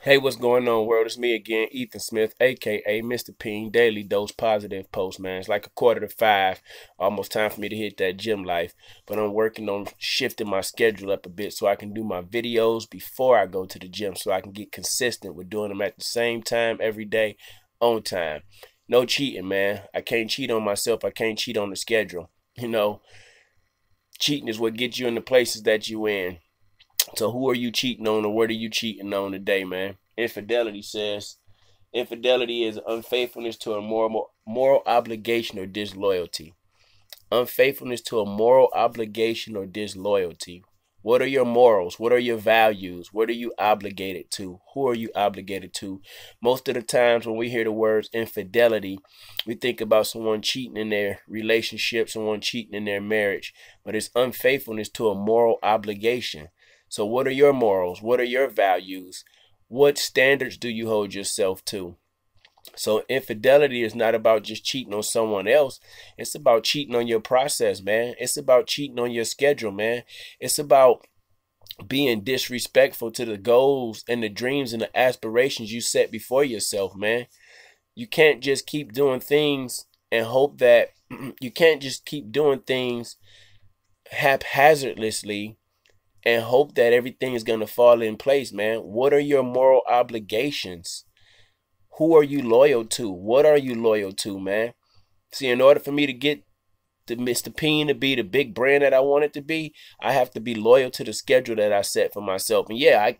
Hey, what's going on, world? It's me again, Ethan Smith, aka Mr. P.I.E.N. Daily Dose Positive Post, man. It's like 4:45, almost time for me to hit that gym life. But I'm working on shifting my schedule up a bit so I can do my videos before I go to the gym, so I can get consistent with doing them at the same time every day, on time. No cheating, man. I can't cheat on myself. I can't cheat on the schedule. Cheating is what gets you in the places that you in. So who are you cheating on, or what are you cheating on today, man? Infidelity says infidelity is unfaithfulness to a moral obligation or disloyalty. Unfaithfulness to a moral obligation or disloyalty. What are your morals? What are your values? What are you obligated to? Who are you obligated to? Most of the times when we hear the words infidelity, we think about someone cheating in their relationship, someone cheating in their marriage, but it's unfaithfulness to a moral obligation. So what are your morals? What are your values? What standards do you hold yourself to? So infidelity is not about just cheating on someone else. It's about cheating on your process, man. It's about cheating on your schedule, man. It's about being disrespectful to the goals and the dreams and the aspirations you set before yourself, man. You can't just keep doing things and hope that you can't just keep doing things haphazardly and hope that everything is going to fall in place, man. What are your moral obligations? Who are you loyal to? What are you loyal to, man? See, in order for me to get to Mr. P.I.E.N. to be the big brand that I want it to be, I have to be loyal to the schedule that I set for myself. And yeah,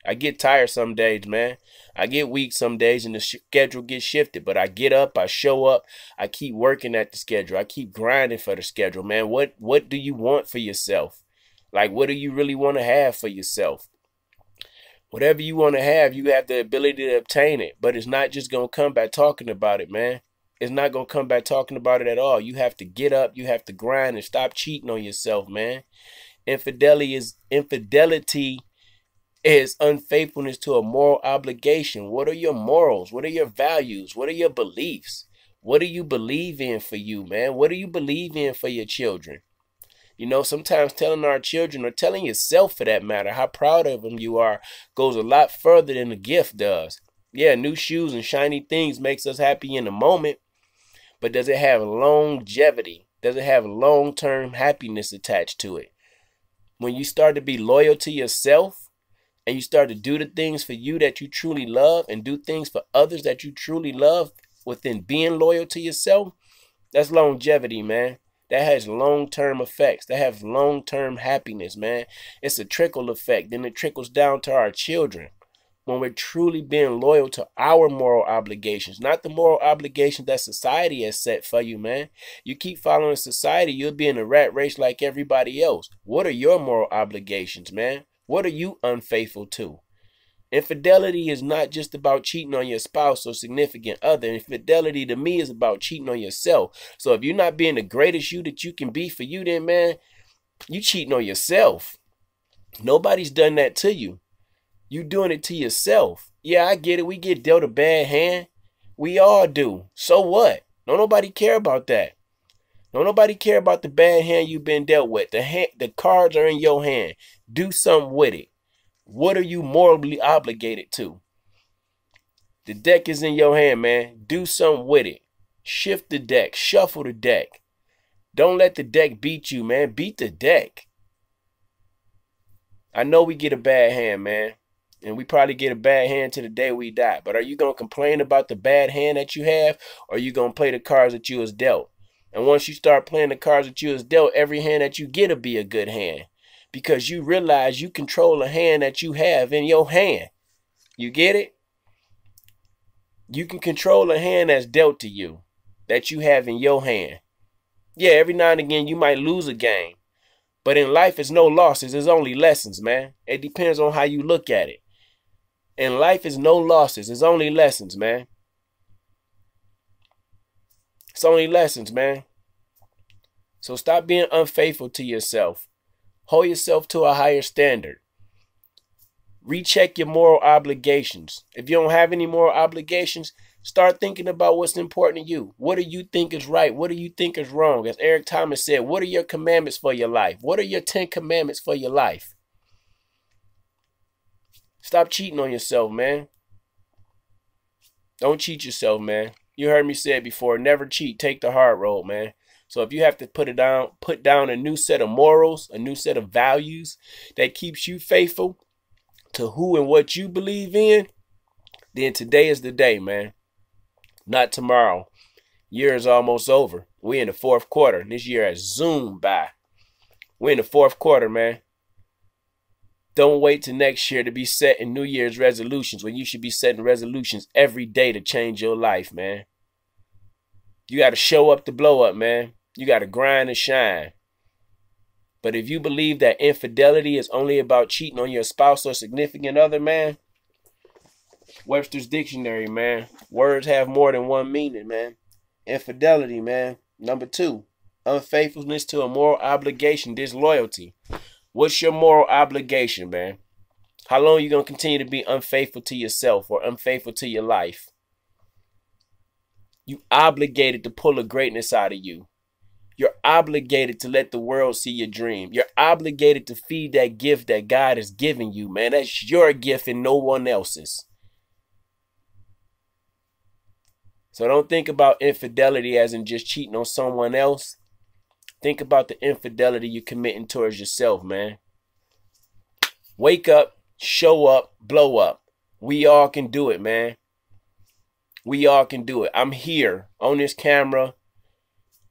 I get tired some days, man. I get weak some days and the schedule gets shifted. But I get up, I show up, I keep working at the schedule. I keep grinding for the schedule, man. What do you want for yourself? Like, what do you really want to have for yourself? Whatever you want to have, you have the ability to obtain it. But it's not just going to come by talking about it, man. It's not going to come by talking about it at all. You have to get up. You have to grind and stop cheating on yourself, man. Infidelity is unfaithfulness to a moral obligation. What are your morals? What are your values? What are your beliefs? What do you believe in for you, man? What do you believe in for your children? Sometimes telling our children, or telling yourself for that matter, how proud of them you are goes a lot further than a gift does. Yeah, new shoes and shiny things makes us happy in the moment, but does it have longevity? Does it have long-term happiness attached to it? When you start to be loyal to yourself and you start to do the things for you that you truly love and do things for others that you truly love within being loyal to yourself, that's longevity, man. That has long-term effects. That has long-term happiness, man. It's a trickle effect. Then it trickles down to our children. When we're truly being loyal to our moral obligations, not the moral obligations that society has set for you, man. You keep following society, you'll be in a rat race like everybody else. What are your moral obligations, man? What are you unfaithful to? Infidelity is not just about cheating on your spouse or significant other. Infidelity to me is about cheating on yourself. So if you're not being the greatest you that you can be for you, then, man, you cheating on yourself. Nobody's done that to you. You doing it to yourself. Yeah, I get it. We get dealt a bad hand. We all do. So what? Don't nobody care about that. Don't nobody care about the bad hand you've been dealt with. The cards are in your hand. Do something with it. What are you morally obligated to? The deck is in your hand, man. Do something with it. Shift the deck. Shuffle the deck. Don't let the deck beat you, man. Beat the deck. I know we get a bad hand, man. And we probably get a bad hand to the day we die. But are you going to complain about the bad hand that you have? Or are you going to play the cards that you was dealt? And once you start playing the cards that you was dealt, every hand that you get will be a good hand. Because you realize you control a hand that you have in your hand. You get it? You can control a hand that's dealt to you, that you have in your hand. Yeah, every now and again you might lose a game. But in life, it's no losses. It's only lessons, man. It depends on how you look at it. In life, it's no losses. It's only lessons, man. It's only lessons, man. So stop being unfaithful to yourself. Hold yourself to a higher standard. Recheck your moral obligations. If you don't have any moral obligations, start thinking about what's important to you. What do you think is right? What do you think is wrong? As Eric Thomas said, what are your commandments for your life? What are your 10 commandments for your life? Stop cheating on yourself, man. Don't cheat yourself, man. You heard me say it before. Never cheat. Take the hard road, man. So if you have to put down a new set of morals, a new set of values that keeps you faithful to who and what you believe in, then today is the day, man. Not tomorrow. Year is almost over. We're in the fourth quarter. This year has zoomed by. We're in the fourth quarter, man. Don't wait till next year to be setting New Year's resolutions when you should be setting resolutions every day to change your life, man. You got to show up to blow up, man. You got to grind and shine. But if you believe that infidelity is only about cheating on your spouse or significant other, man, Webster's Dictionary, man, words have more than one meaning, man. Infidelity, man. Number 2, unfaithfulness to a moral obligation, disloyalty. What's your moral obligation, man? How long are you going to continue to be unfaithful to yourself or unfaithful to your life? You obligated to pull a greatness out of you. You're obligated to let the world see your dream. You're obligated to feed that gift that God has given you, man. That's your gift and no one else's. So don't think about infidelity as in just cheating on someone else. Think about the infidelity you're committing towards yourself, man. Wake up, show up, blow up. We all can do it, man. We all can do it. I'm here on this camera.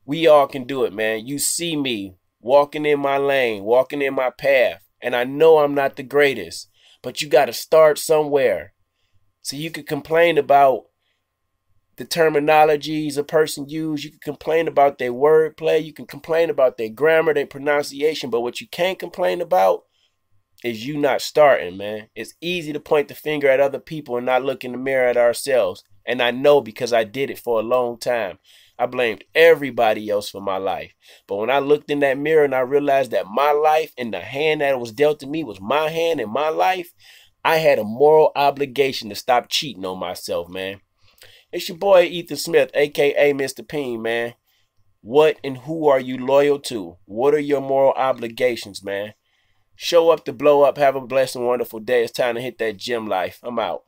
We all can do it, man. You see me walking in my lane, walking in my path. And I know I'm not the greatest, but you got to start somewhere. So you could complain about the terminologies a person use. You can complain about their wordplay. You can complain about their grammar, their pronunciation. But what you can't complain about is you not starting, man. It's easy to point the finger at other people and not look in the mirror at ourselves. And I know because I did it for a long time. I blamed everybody else for my life. But when I looked in that mirror and I realized that my life and the hand that was dealt to me was my hand and my life, I had a moral obligation to stop cheating on myself, man. It's your boy Ethan Smith, a.k.a. Mr. P.I.E.N, man. What and who are you loyal to? What are your moral obligations, man? Show up to blow up. Have a blessed and wonderful day. It's time to hit that gym life. I'm out.